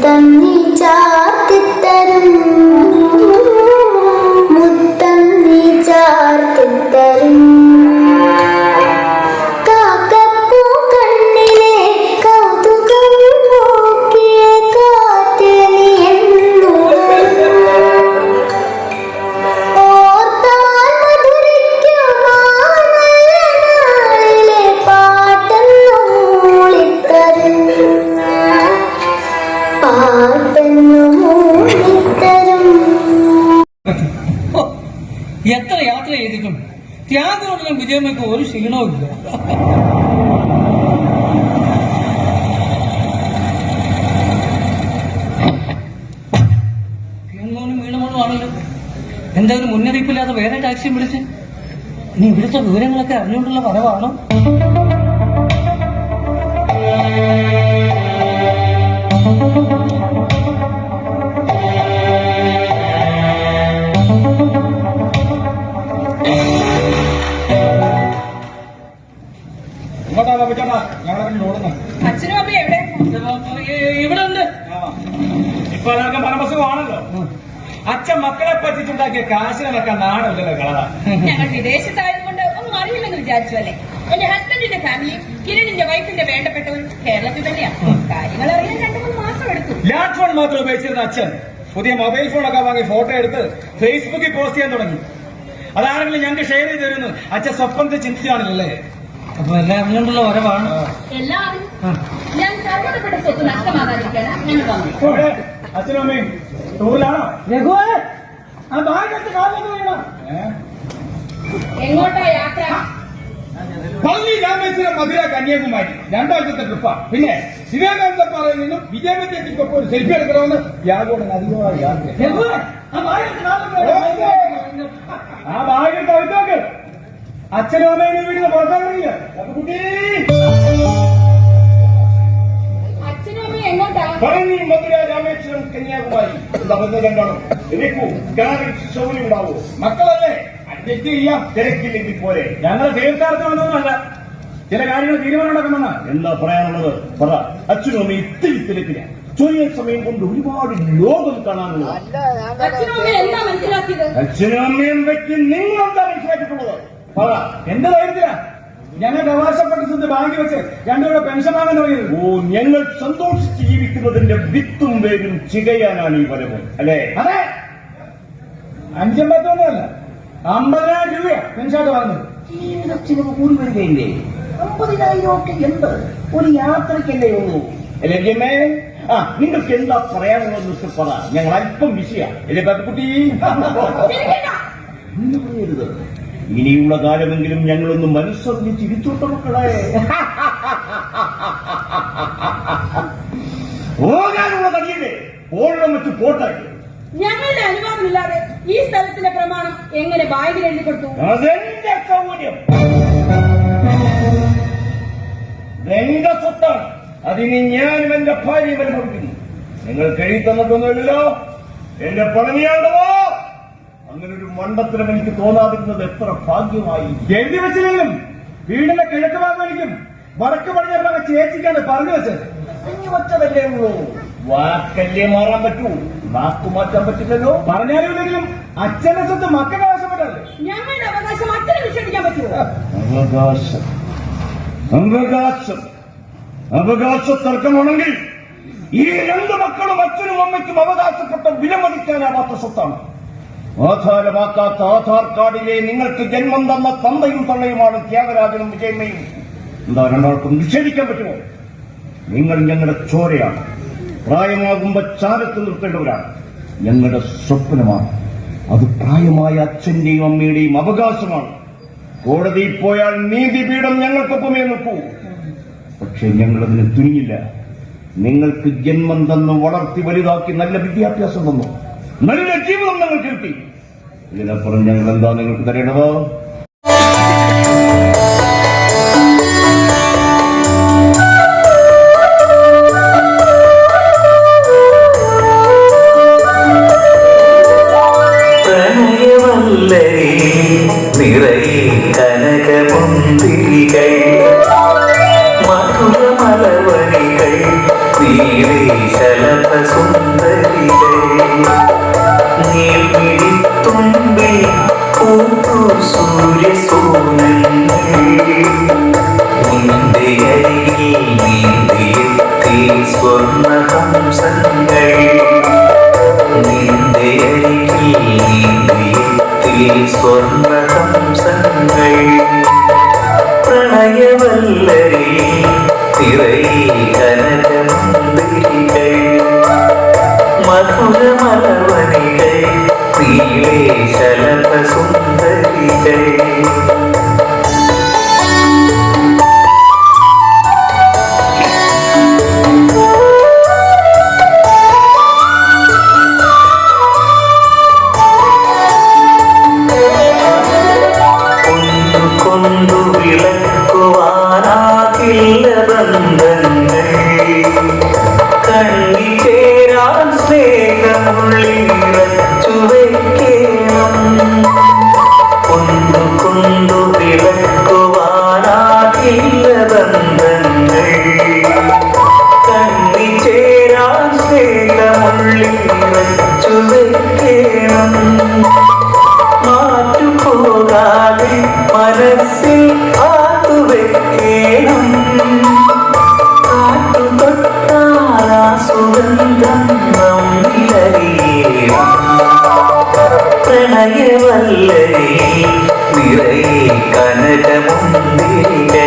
മുത്തം നീ ചാർത്തിത്തരും മുത്തം നീ ചാർത്തിത്തരും കാക്കപ്പൂ കണ്ണിലെ കൗതുകം നോക്കിയ കാറ്റ് നീ ഓർത്താൽ മധുരിക്കുമാനാളിലെ പാട്ടെന്നു മൂളിത്തരും പാട്ടെന്നു മൂളിത്തരും. എത്ര യാത്ര ചെയ്തിട്ടും ത്യാഗോടനും വിജയമൊക്കെ ഒരു ക്ഷീണവും ഇല്ല. എന്നോനും വീണമോനും ആണല്ലോ. എന്തായാലും മുന്നറിയിപ്പില്ലാതെ വേറെ ടാക്സിയും വിളിച്ച് നീ ഇവിടുത്തെ വിവരങ്ങളൊക്കെ അറിഞ്ഞുകൊണ്ടുള്ള വരവാണോ? അച്ഛനും അമ്മയും എവിടെ? ഇവിടെ ഉണ്ട്. ഇപ്പൊ എല്ലാവർക്കും പരമസുഖമാണല്ലോ. അച്ഛൻ മക്കളെ പറ്റിച്ചുണ്ടാക്കിയ കാശിനൊക്കെ നാണല്ലോ കളറ. ഞങ്ങൾ വിദേശത്തായതുകൊണ്ട് ഒന്നും അറിയില്ലെന്ന് വിചാരിച്ചു അല്ലേ? എന്റെ ഹസ്ബൻഡിന്റെ ഫാമിലിയും കിരണിന്റെ വൈഫിന്റെ വേണ്ടപ്പെട്ടവരും കേരളത്തിൽ തന്നെയാണ്. കാര്യങ്ങൾ അറിയാൻ 2-3 മാസം എടുത്തു. ലാൻഡ് ഫോൺ മാത്രം ഉപയോഗിച്ചിരുന്ന അച്ഛൻ പുതിയ മൊബൈൽ ഫോണൊക്കെ വാങ്ങി ഫോട്ടോ എടുത്ത് ഫേസ്ബുക്കിൽ പോസ്റ്റ് ചെയ്യാൻ തുടങ്ങി. അതാണെങ്കിലും ഞങ്ങൾക്ക് ഷെയർ ചെയ്ത് തരുന്നു. അച്ഛൻ സ്വപ്നത്തെ ചിന്തിച്ചാണല്ലേ. അപ്പൊ എല്ലാം അറിഞ്ഞുകൊണ്ടുള്ള വരവാണ്. എല്ലാവരും ഞാൻ കരുതപ്പെട്ട സ്വത്ത് നഷ്ടമാകാതിരിക്കാനാണ് ഞങ്ങൾ വന്നത്. അച്ഛനും അമ്മയും ടൂറിലാണോ? ആ ബാഗെടുത്ത് കാലൊന്നും വേണം. എങ്ങോട്ടാ യാത്ര? പള്ളി രാമേശ്വരം മധുര കന്യാകുമാരി 2 ആഴ്ചത്തെ ട്രിപ്പാ. പിന്നെ വിവേകാനന്ദ പാറയിൽ നിന്നും വിജയപത്തിയെത്തിക്കൊപ്പം ഒരു സെൽഫി എടുക്കണമെന്ന് യാഗോടൻ അധികമായി യാത്ര. ആ ബാഗെടുത്ത് അവിടേക്ക് അച്ഛനും അമ്മയും വീടിന് പുറത്താണില്ല. അച്ഛനും അമ്മയും എങ്ങോട്ടാ? പഴനി മധുര രാമേശ്വരം കന്യാകുമാരി കണ്ടാണോ? സൗകര്യം ഉണ്ടാവോ? മക്കളല്ലേ, അഡ്ജസ്റ്റ് ചെയ്യാം. തിരക്കില്ലെങ്കിൽ പോലെ. ഞങ്ങൾ തീർത്ഥാടനമൊന്നുമല്ല, ചില കാര്യങ്ങൾ തീരുമാനമെടുക്കുമെന്ന്. എന്താ പറയാനുള്ളത് പറ. അച്ഛനും അമ്മയും ഇത്തിരി തിരക്കില്ല. ചെറിയ സമയം കൊണ്ട് ഒരുപാട് ലോകം കാണാനുള്ളത്. അച്ഛനും അമ്മയും എന്താ മനസ്സിലാക്കിയത്? അച്ഛനും അമ്മയും പറ്റി നിങ്ങളെന്താ മനസ്സിലാക്കിയിട്ടുള്ളത് പറ. എന്റെ ധൈര്യത്തില ഞങ്ങൾക്ക് അവകാശപ്പെട്ട സ്വത്ത് ബാങ്കി വെച്ച് 2 രൂപ പെൻഷൻ വാങ്ങാൻ തുടങ്ങിയത്. ഓ, ഞങ്ങൾ സന്തോഷിച്ച് ജീവിക്കുന്നതിന്റെ വിത്തും വേരും ചികയാനാണ് ഈ വരവ് അല്ലേ? അതെ, 5-10 50,000 രൂപയാ പെൻഷനായിട്ട് വാങ്ങുന്നത്. ജീവിതച്ചിലവ് കൂടി വരികയില്ലേ? 50,000 ഒക്കെ എന്ത് ഒരു യാത്രയ്ക്കല്ലേ ഉള്ളൂ. അല്ലേ? ആ, നിങ്ങൾക്ക് എന്താ പറയാനുള്ളത് പറ. ഞങ്ങൾ അല്പം വിഷയാ അല്ലേ ബാബുക്കുട്ടി? പറയരുത്. ഇനിയുള്ള കാലമെങ്കിലും ഞങ്ങളൊന്ന് മനസ്സറിഞ്ഞ് ചിരിച്ചോട്ട മക്കളെ. പോകാനുള്ള കഴിയില്ലേ? പോകണം വെച്ച് പോട്ടെ. ഞങ്ങളുടെ അനുവാദമില്ലാതെ ഈ സ്ഥലത്തിന്റെ പ്രമാണം എങ്ങനെ ബാങ്കിൽ എഴുതി കൊടുത്തു? അതെന്റെ സൗകര്യം. എന്റെ സ്വത്താണ്. അതിന് ഞാനും എന്റെ ഭാര്യയും അനുഭവിക്കുന്നു. നിങ്ങൾ എഴുതി തന്നിട്ടൊന്നുമില്ലല്ലോ. എന്റെ പണമിയാണ്ടോ? അങ്ങനെ ഒരു മണ്ടത്തിലും എനിക്ക് തോന്നാതിരുന്നത് എത്ര ഭാഗ്യമായി. എഴുതി വെച്ചില്ലെങ്കിലും വീടിന്റെ കിഴക്ക് ഭാഗമായിരിക്കും വടക്ക് പടിഞ്ഞാറ് ചേച്ചിക്കാണ് പറഞ്ഞു വെച്ചത്. പറഞ്ഞു വെച്ചതല്ലേ ഉള്ളൂ. വാക്കല്ലേ മാറാൻ പറ്റൂ, വാക്കു മാറ്റാൻ പറ്റില്ലല്ലോ. പറഞ്ഞാലും അച്ഛന്റെ സ്വത്ത് മക്കളുടെ ആവശ്യപ്പെട്ടത്. ഞങ്ങളുടെ അവകാശം അച്ഛനെ നിഷേധിക്കാൻ പറ്റുമോ? അവകാശം അവകാശം അവകാശ തർക്കമാണെങ്കിൽ ഈ 2 മക്കളും അച്ഛനും അമ്മയ്ക്കും അവകാശപ്പെട്ട വിലമതിക്കാനാവാത്ത സ്വത്താണ്. ആധാരമാക്കാത്ത ആധാർ കാർഡിലെ നിങ്ങൾക്ക് ജന്മം തന്ന തന്തയും തള്ളയുമാണ് ത്യാഗരാജനും വിജയമ്മയും. എന്താ 2 ആൾക്കും നിഷേധിക്കാൻ പറ്റുമോ? നിങ്ങൾ ഞങ്ങളുടെ ചോരയാണ്. പ്രായമാകുമ്പോ ചാരത്ത് നിർത്തേണ്ടവരാണ്. ഞങ്ങളുടെ സ്വപ്നമാണ്. അത് പ്രായമായ അച്ഛന്റെയും അമ്മയുടെയും അവകാശമാണ്. കോടതിയിൽ പോയാൽ നീതിപീഠം ഞങ്ങൾക്കൊപ്പമേ നിൽക്കൂ. പക്ഷെ ഞങ്ങളതിന് തുനിയില്ല. നിങ്ങൾക്ക് ജന്മം തന്ന് വളർത്തി വലുതാക്കി നല്ല വിദ്യാഭ്യാസം തന്നു, നല്ല ജീവിതം ഞങ്ങൾക്ക് കിട്ടി. ഇതിനപ്പുറം ഞങ്ങൾ എന്താ നിങ്ങൾക്ക് തരേണ്ടത്? നിറയെ കനകമുന്തിരികൾ മധുരമലവരികൾ നീലേ ശലഭസു സ്വർണ്ണഹംസങ്ങൾ നിന്റെ അരികിൽ നീന്തിയെത്തി സ്വർണ്ണഹംസങ്ങൾ പ്രണയവല്ലരിൽ നിറയെ കനകമുന്തിരികൾ മധുരമലവനികൾ നീളേ ശലഭസുന്ദരികൾ കൊണ്ടു വിളക്കുവാനാകില്ല ബന്ധങ്ങൾ കണ്ണി ചേരാൻ സ്നേഹമുള്ളിറച്ചു വയ്ക്കണം കൊണ്ടു വിളക്കുവാനാകില്ല ബന്ധങ്ങൾ കണ്ണി ചേരാൻ സ്നേഹമുള്ളിറച്ചു വയ്ക്കണം മാറ്റുപോകാതെ മനസ്സിൽ കാത്തുവെക്കണം കാട്ടുതൊട്ടാലാ സുഗന്ധം നമ്മിലറിയേണം പ്രണയവല്ലരിൽ നിറയെ കനകമുന്തിരികൾ